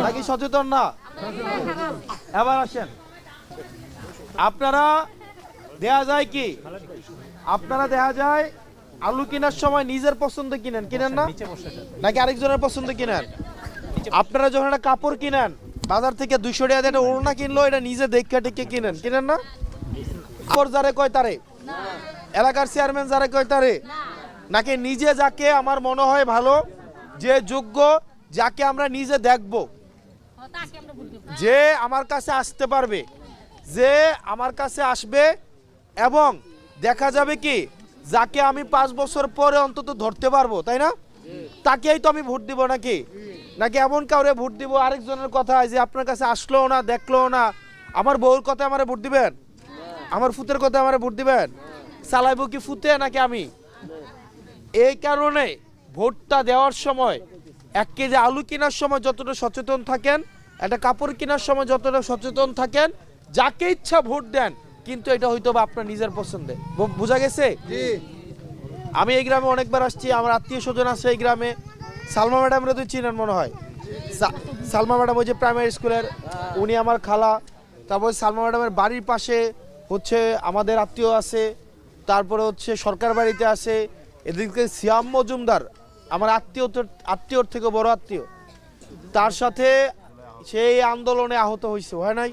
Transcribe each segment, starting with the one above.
নাকি সচেতন না? এবার আসেন, আপনারা দেখা যায় কি, আপনারা দেখা যায় আলু কেনার সময় নিজের পছন্দ কিনেন না, নাকি আরেকজনের পছন্দ কিনেন? আপনারা যখন একটা কাপড় কিনেন বাজার থেকে 200 টাকা দিয়ে একটা ওড়না কিনলো, এটা নিজে দেখে টেকে কিনেন না? কাপড় যারে কয় তারে, এলাকার চেয়ারম্যান যারে কয় তারে, নাকি নিজে যাকে আমার মনে হয় ভালো, যে যোগ্য, যাকে আমরা নিজে দেখব, যে আমার কাছে আসতে পারবে, যে আমার কাছে আসবে এবং দেখা যাবে কি যাকে আমি 5 বছর পরে অন্তত ধরতে পারবো, তাই না? তাকেই তো আমি ভোট দিব, নাকি এমন কাউরে ভোট দিব আরেকজনের কথা, যে আপনার কাছে আসলো না, দেখলো না, আমার বউর কথা আমারে ভোট দিবেন, আমার ফুতের কথা আমারে ভোট দিবেন? চালাইবো কি ফুতে নাকি আমি? এই কারণে ভোটটা দেওয়ার সময় 1 কেজি আলু কেনার সময় যতটা সচেতন থাকেন, একটা কাপড় কেনার সময় যতটা সচেতন থাকেন, যাকে ইচ্ছা ভোট দেন, কিন্তু এটা হয়তো বা আপনার নিজের পছন্দে। বোঝা গেছে? আমি এই গ্রামে অনেকবার আসছি, আমার আত্মীয় স্বজন আছে এই গ্রামে। সালমা ম্যাডামরা তো চিনেন মনে হয়, সালমা ম্যাডাম ওই যে প্রাইমারি স্কুলের, উনি আমার খালা। তারপর সালমা ম্যাডামের বাড়ির পাশে হচ্ছে আমাদের আত্মীয় আছে, তারপরে হচ্ছে সরকার বাড়িতে আছে। এদিকে সিয়াম মজুমদার আমার আত্মীয়র থেকে বড় আত্মীয়, তার সাথে সেই আন্দোলনে আহত হয়েছে, হয় নাই?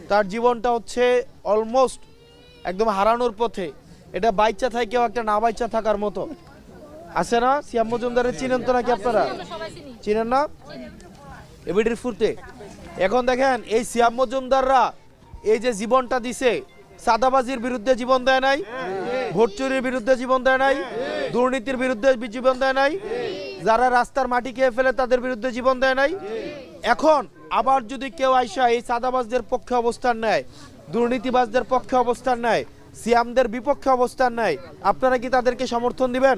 তার জীবনটা হচ্ছে অলমোস্ট একদম হারানোর পথে। এটা বাইচা থাকেও একটা না বাইচা থাকার মতো আছে না? সিয়াম মজুমদারের চিনেন তো নাকি আপনারা? চিনেন না? এবিডির ফুটে এখন দেখেন এই সিয়াম মজুমদাররা এই যে জীবনটা দিছে, সাদাবাজির বিরুদ্ধে জীবন দেয় নাই, ভোট চুরির বিরুদ্ধে জীবন দেয় নাই, দুর্নীতির বিরুদ্ধে জীবন দেয় নাই, যারা রাস্তার মাটি খেয়ে ফেলে তাদের বিরুদ্ধে জীবন দেয় নাই। এখন আবার যদি কেউ আইসা এই সাদাবাজদের পক্ষে অবস্থান নেয়, দুর্নীতিবাজদের পক্ষে অবস্থান নেয়, সিয়ামদের বিপক্ষে অবস্থান নেয়, আপনারা কি তাদেরকে সমর্থন দিবেন?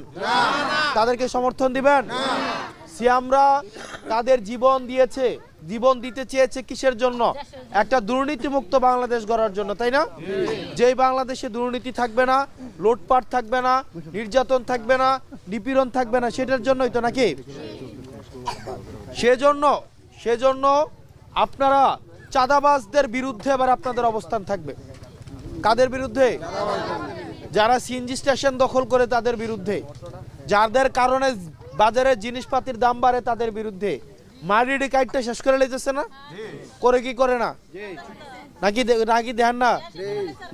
তাদেরকে সমর্থন দিবেন? সিয়ামরা তাদের জীবন দিয়েছে, জীবন দিতে চেয়েছে কিসের জন্য? একটা দুর্নীতিমুক্ত বাংলাদেশ গড়ার জন্য, তাই না? যেই বাংলাদেশে দুর্নীতি থাকবে না, লুটপাট থাকবে না, নির্যাতন থাকবে না, নিপীড়ন থাকবে না, সেটার জন্যই তো নাকি? সেজন্য আপনারা চাঁদাবাজদের বিরুদ্ধে এবার আপনাদের অবস্থান থাকবে। কাদের বিরুদ্ধে? যারা সিএনজি স্টেশন দখল করে তাদের বিরুদ্ধে, যাদের কারণে বাজারে জিনিসপাতির দাম বাড়ে তাদের বিরুদ্ধে। মারিডি কাইটটা শেষ করে লেগেছে না? করে কি করে না? নাকি দেন না?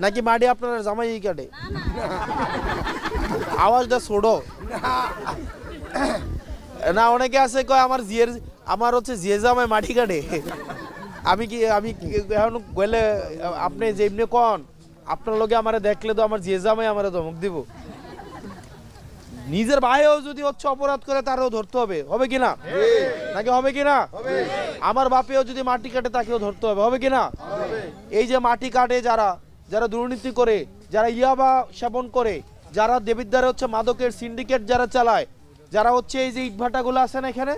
নাকি মাডি আপনারা জামাই কাটে? আওয়াজটা ছোড়ো না। অনেকে আছে কয় আমার হচ্ছে জিয়ে জামাই মাটি কাটে। আমি এখন গেলে আপনি যেমনি কন, আপনার লগে আমারে দেখলে তো আমার জিয়ে জামাই আমারে ধমক দিব। নিজের ভাইও যদি হচ্ছে অপরাধ করে তারও ধরতে হবে, হবে কিনা? নাকি হবে কিনা? আমার বাপেও যদি মাটি কাটে তাকেও ধরতে হবে, হবে কিনা? এই যে মাটি কাটে যারা দুর্নীতি করে, যারা ইয়াবা সেবন করে, যারা দেবিদ্বারে হচ্ছে মাদকের সিন্ডিকেট যারা চালায়, যারা হচ্ছে এই যে ইটভাটাগুলো আছে না, এখানে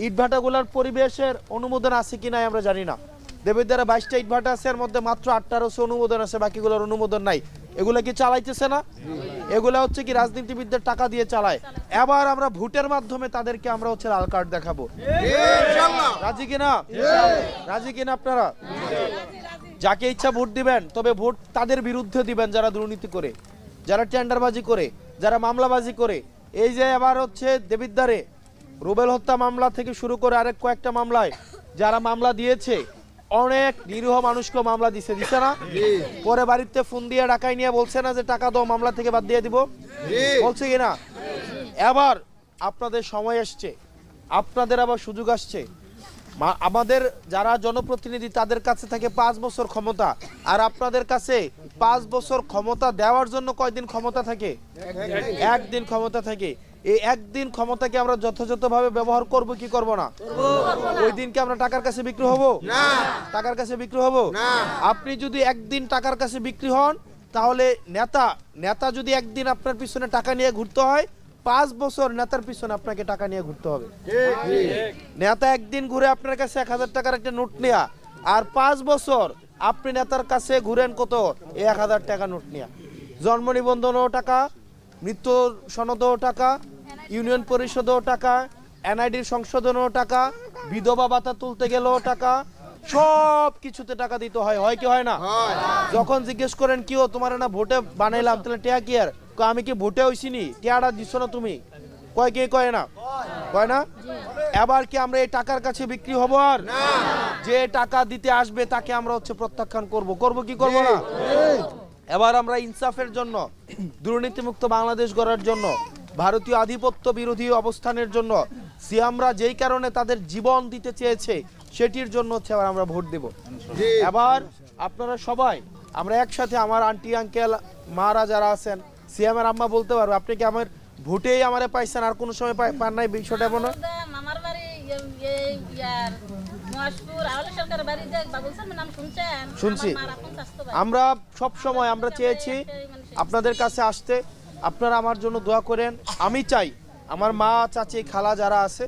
ইটভাটাগুলোর পরিবেশের অনুমোদন আছে কিনা আমরা জানি না। দেবিদ্বারে 22টা ইটভাটা আছে, এর মধ্যে মাত্র 8টার হচ্ছে অনুমোদন আছে, বাকিগুলোর অনুমোদন নাই। এগুলা কি চালাইতেছে না? এগুলা হচ্ছে কি রাজনীতিবিদদের টাকা দিয়ে চালায়। এবার আমরা ভোটের মাধ্যমে তাদেরকে আমরা হচ্ছে লাল কার্ড দেখাবো। রাজি কিনা? রাজি কিনা আপনারা? যাকে ইচ্ছা ভোট দিবেন, তবে ভোট তাদের বিরুদ্ধে দিবেন যারা দুর্নীতি করে, যারা টেন্ডারবাজি করে, যারা মামলাবাজি করে। এই যে এবার হচ্ছে দেবিদ্বারে রুবেল হত্যা মামলা থেকে শুরু করে আরেক কয়েকটা মামলায় যারা মামলা দিয়েছে, অনেক নিরীহ মানুষকে মামলা দিছে না? পরে বাড়িতে ফোন দিয়ে ডাকাই নিয়ে বলছে না যে টাকা দাও, মামলা থেকে বাদ দিয়ে দিব, বলছে কিনা? এবার আপনাদের সময় আসছে, আপনাদের আবার সুযোগ আসছে। আমাদের যারা জনপ্রতিনিধি তাদের কাছে থাকে 5 বছর ক্ষমতা, আর আপনাদের কাছে 5 বছর ক্ষমতা দেওয়ার জন্য কয়দিন ক্ষমতা থাকে? 1 দিন ক্ষমতা থাকে। এই 1 দিন ক্ষমতাকে আমরা যথাযথভাবে ব্যবহার করব কি করব না? ওই দিনকে আমরা টাকার কাছে বিক্রি হব না? টাকার কাছে বিক্রি হব না? আপনি যদি 1 দিন টাকার কাছে বিক্রি হন, তাহলে নেতা যদি 1 দিন আপনার পিছনে টাকা নিয়ে ঘুরতে হয়, 5 বছর নেতার পিছনে আপনাকে টাকা নিয়ে ঘুরতে হবে। নেতা 1 দিন ঘুরে আপনার কাছে 1000 টাকার একটা নোট নেয়া, আর 5 বছর আপনি নেতার কাছে ঘুরেন কত? 1000 টাকা নোট নেয়া। জন্ম নিবন্ধনও টাকা, মৃত্যু সনদও টাকা, ইউনিয়ন পরিষদও টাকা, এনআইডির সংশোধনেও টাকা, বিধবা ভাতা তুলতে গেলেও টাকা, সব কিছুতে টাকা দিতে হয়, হয় কি হয় না? যখন জিজ্ঞেস করেন কি ও তোমার না ভোটে বানাইলাম, তাহলে টিয়া কি আর আমি কি ভোটে হইছিনি, টিয়াটা দিচ্ছ না তুমি, কয় কে কয় না, কয় না? এবার কি আমরা এই টাকার কাছে বিক্রি হব? আর যে টাকা দিতে আসবে তাকে আমরা হচ্ছে প্রত্যাখ্যান করব কি করব না? এবার আমরা ইনসাফের জন্য, দুর্নীতিমুক্ত বাংলাদেশ গড়ার জন্য, ভারতীয় আধিপত্য বিরোধী অবস্থানের জন্য সিয়ামরা যেই কারণে তাদের জীবন দিতে চেয়েছে সেটির জন্য হচ্ছে আবার আমরা ভোট দেব। এবার আপনারা সবাই আমরা একসাথে, আমার আন্টি আঙ্কেল মারা যারা আছেন, সিয়ামের আম্মা বলতে পারবে আপনি কি আমার ভোটেই আমারে পাইছেন, আর কোনো সময় পান নাই? বিষয়টা এমন না। আমার বাড়ি মহেশপুর আওয়ালে সরকার বাড়ি দেখ বাবুল স্যার নাম শুনছেন? শুনছি। আমরা সব সময় আমরা চেয়েছি আপনাদের কাছে আসতে, আপনারা আমার জন্য দোয়া করেন। আমি চাই আমার মা চাচি খালা যারা আছে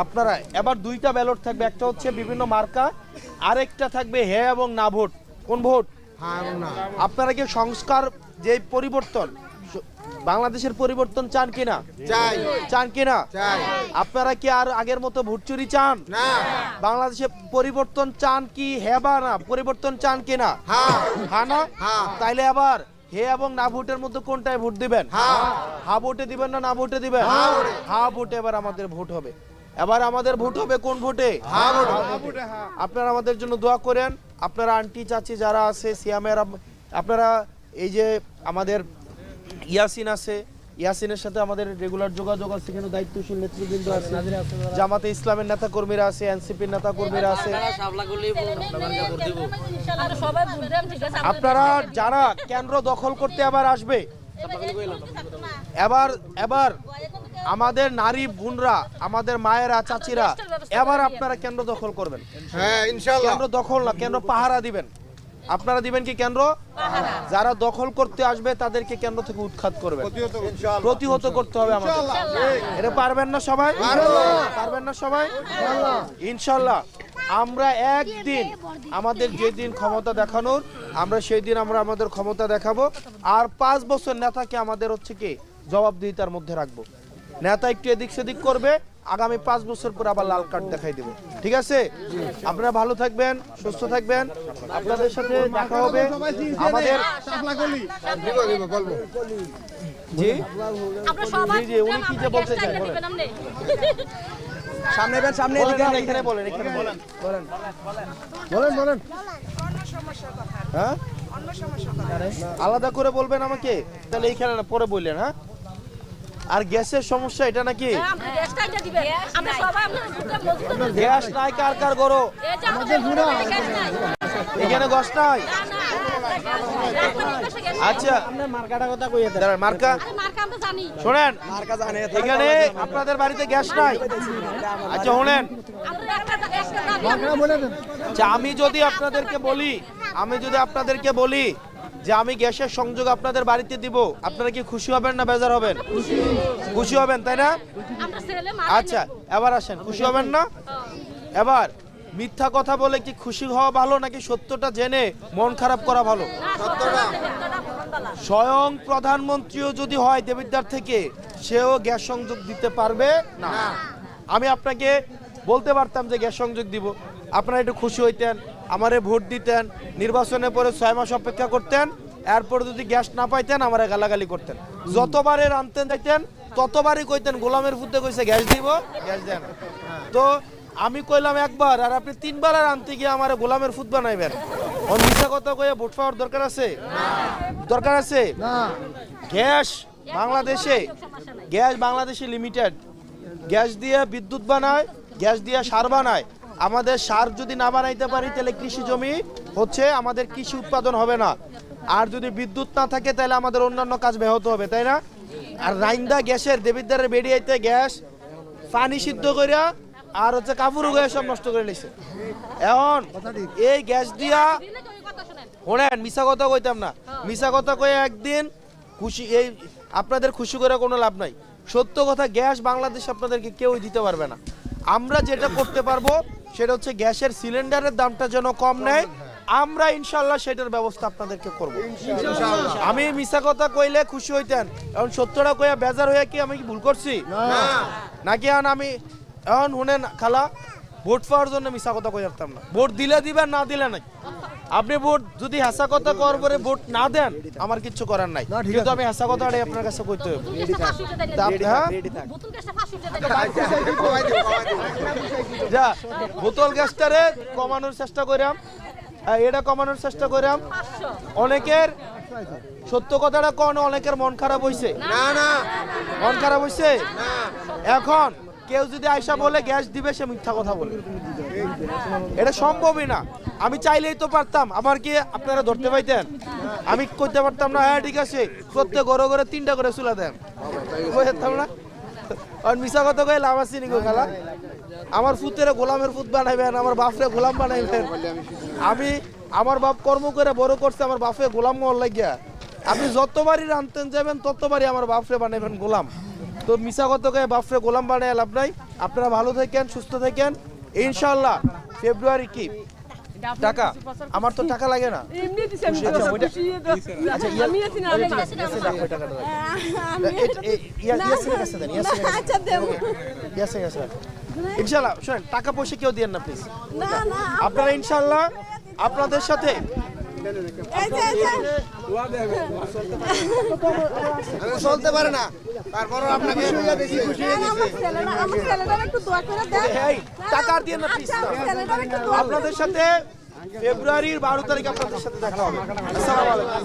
আপনারা, এবার দুইটা ব্যালট থাকবে, একটা হচ্ছে বিভিন্ন মার্কা, আরেকটা থাকবে হ্যাঁ এবং না ভোট। কোন ভোট? আপনারা কি সংস্কার যে পরিবর্তন, বাংলাদেশের পরিবর্তন চান কিনা? চান কিনা? আপনারা কি আর আগের মতো ভোট চুরি চান? বাংলাদেশে পরিবর্তন চান কি হ্যাঁ বা না? পরিবর্তন চান কিনা? হ্যাঁ না? তাইলে আবার হে এবং না ভোটের মধ্যে কোনটায় ভোট দিবেন? হ্যাঁ ভোটে দিবেন না ভোটে দিবেন? হ্যাঁ ভোটে এবার আমাদের ভোট হবে। এবার আমাদের ভোট হবে কোন ভোটে? আপনারা আমাদের জন্য দোয়া করেন। আপনারা আন্টি চাচি যারা আছে সিয়ামের, আপনারা এই যে আমাদের ইয়াসিন আছে, ইয়াসিনের সাথে আমাদের রেগুলার যোগাযোগ আছে, এখানে দায়িত্বশীল নেতৃবৃন্দ আছে, জামাতে ইসলামের নেতা কর্মীরা আছে, এনসিপির নেতা কর্মীরা আছে। আপনারা যারা কেন্দ্র দখল করতে আবার আসবে, এবার আমাদের নারী বোনরা, আমাদের মায়েরা চাচিরা, এবার আপনারা কেন্দ্র দখল করবেন। হ্যাঁ ইনশাআল্লাহ। কেন্দ্র দখল না, কেন্দ্র পাহারা দিবেন। আপনারা দিবেন কি কেন্দ্র? যারা দখল করতে আসবে তাদেরকে কেন্দ্র থেকে উৎখাত করবেন, প্রতিহত করতে হবে আমাদের। এটা পারবেন না সবাই? পারবেন না সবাই? ইনশাআল্লাহ আমরা একদিন, আমাদের যেদিন ক্ষমতা দেখানোর, আমরা সেই দিন আমরা আমাদের ক্ষমতা দেখাবো। আর 5 বছর নেতাকে আমাদের হচ্ছে কি জবাবদিহিতার মধ্যে রাখবো। নেতা একটু এদিক সেদিক করবে, আগামী 5 বছর পর আবার লাল কার্ড দেখাই দেব। ঠিক আছে? আপনারা ভালো থাকবেন, সুস্থ থাকবেন, আপনাদের সাথে দেখা হবে আমাদের। জি জি, উনি কি যে বলতে চান বলেন। সামনে বেন, সামনে এখানে বলেন, এখানে বলেন, বলেন বলেন বলেন। হ্যাঁ আলাদা করে বলবেন আমাকে, তাহলে এইখানে না পরে বললেন। হ্যাঁ আর গ্যাসের সমস্যা এটা নাকি? গ্যাস নাই কার কার গরো? এখানে গ্যাস নাই। আচ্ছা মার্কাটা কথা কইয়ে দেন। মার্কা শোনেন, এখানে আপনাদের বাড়িতে গ্যাস নাই। আচ্ছা শুনেন, আমি যদি আপনাদেরকে বলি যে আমি গ্যাসের সংযোগ আপনাদের বাড়িতে দিব, আপনারা কি খুশি হবেন না বেজার হবেন? খুশি হবেন, তাই না? আচ্ছা এবার আসেন, খুশি হবেন না? এবার মিথ্যা কথা বলে কি খুশি হওয়া ভালো নাকি সত্যটা জেনে মন খারাপ করা ভালো? স্বয়ং প্রধানমন্ত্রীও যদি হয় দেবিদ্বার থেকে, সেও গ্যাস সংযোগ দিতে পারবে না। আমি আপনাকে বলতে পারতাম যে গ্যাস সংযোগ দিব, আপনারা একটু খুশি হইতেন, আমারে ভোট দিতেন, নির্বাচনের পরে 6 মাস অপেক্ষা করতেন, এরপর যদি গ্যাস না পাইতেন আমারে গালাগালি করতেন। যতবারে আনতেন যাইতেন ততবারই কইতেন গোলামের ফুটে কইছে গ্যাস দিব, গ্যাস দেন। তো আমি কইলাম একবার, আর আপনি 3 বার আর আনতে গিয়ে আমারে গোলামের ফুট বানাইবেন। ও মিথ্যা কথা কইয়া ভোট পাওয়ার দরকার আছে? দরকার আছে না। গ্যাস বাংলাদেশে লিমিটেড। গ্যাস দিয়ে বিদ্যুৎ বানায়, গ্যাস দিয়ে সার বানায়। আমাদের সার যদি না বানাইতে পারি তাহলে কৃষি জমি হচ্ছে আমাদের কৃষি উৎপাদন হবে না। আর যদি বিদ্যুৎ না থাকে তাহলে আমাদের অন্যান্য কাজ ব্যাহত হবে, তাই না? আর রাইন্দা গ্যাসের দেবিদ্বারের বেরিয়েতে গ্যাস পানি সিদ্ধ করিয়া আর হচ্ছে কাপড় উগায় সব নষ্ট করে নিছে। এখন এই গ্যাস দিয়া শোনেন, মিশা কথা কইতাম না, মিশা কথা কয়ে একদিন খুশি, এই আপনাদের খুশি করে কোনো লাভ নাই। সত্য কথা, গ্যাস বাংলাদেশ আপনাদেরকে কেউই দিতে পারবে না। আমরা যেটা করতে পারবো সেটা হচ্ছে গ্যাসের সিলিন্ডারের দামটা যেন কম নেয়, আমরা ইনশাল্লাহ সেটার ব্যবস্থা আপনাদেরকে করব। আমি মিছা কথা কইলে খুশি হইতেন, এখন সত্যটা কইয়া বেজার হইয়া কি আমি কি ভুল করছি নাকি? এখন আমি এখন শুনেন খালা, ভোট পাওয়ার জন্য মিছা কথা কই পারতাম না। ভোট দিলে দিবেন, না দিলে নাই। আপনি ভোট যদি হাসা কথা করার পরে ভোট না দেন, আমার কিচ্ছু করার নাই, কিন্তু আমি হাসা কথাটাই আপনার কাছে কইতে হবে। হ্যাঁ, যা বোতল গ্যাসটারে কমানোর চেষ্টা করাম, এটা কমানোর চেষ্টা করাম। অনেকের সত্য কথাটা কোন, অনেকের মন খারাপ হইছে, মন খারাপ হইছে। এখন কেউ যদি আয়সা বলে গ্যাস দিবে, সে মিথ্যা কথা বলে, এটা সম্ভবই না। আমি চাইলেই তো পারতাম, আমার কি আপনারা ধরতে পাইতেন? আমি করতে পারতাম না? হ্যাঁ ঠিক আছে, প্রত্যেক ঘরে ঘরে 3টা করে চুলা দেন, কইতাম না? আর মিছা কথা কয়ে লাভ আছে নি গো খালা? আমার ফুতের গোলামের ফুত বানাইবেন, আমার বাপরে গোলাম বানাইবেন। আমি আমার বাপ কর্ম করে বড় করছে, আমার বাপে গোলাম মহল লাগিয়া। আপনি যতবারই রানতেন যাবেন, ততবারই আমার বাপরে বানাইবেন গোলাম। তো মিছা কথা কয়ে বাপরে গোলাম বানাই লাভ নাই। আপনারা ভালো থাকেন, সুস্থ থাকেন ইনশাআল্লাহ। ফেব্রুয়ারি কি টাকা? আমার তো টাকা লাগে না। ইনশাআল্লাহ শোনেন, টাকা পয়সা কেউ দিয়েন না প্লিজ। আপনারা ইনশাআল্লাহ আপনাদের সাথে চলতে পারে না, তারপর আপনাকে টাকা আর দিয়েন না প্লিজ। আপনাদের সাথে ফেব্রুয়ারির 12 তারিখ আপনাদের সাথে দেখা হবে। আসসালামু আলাইকুম।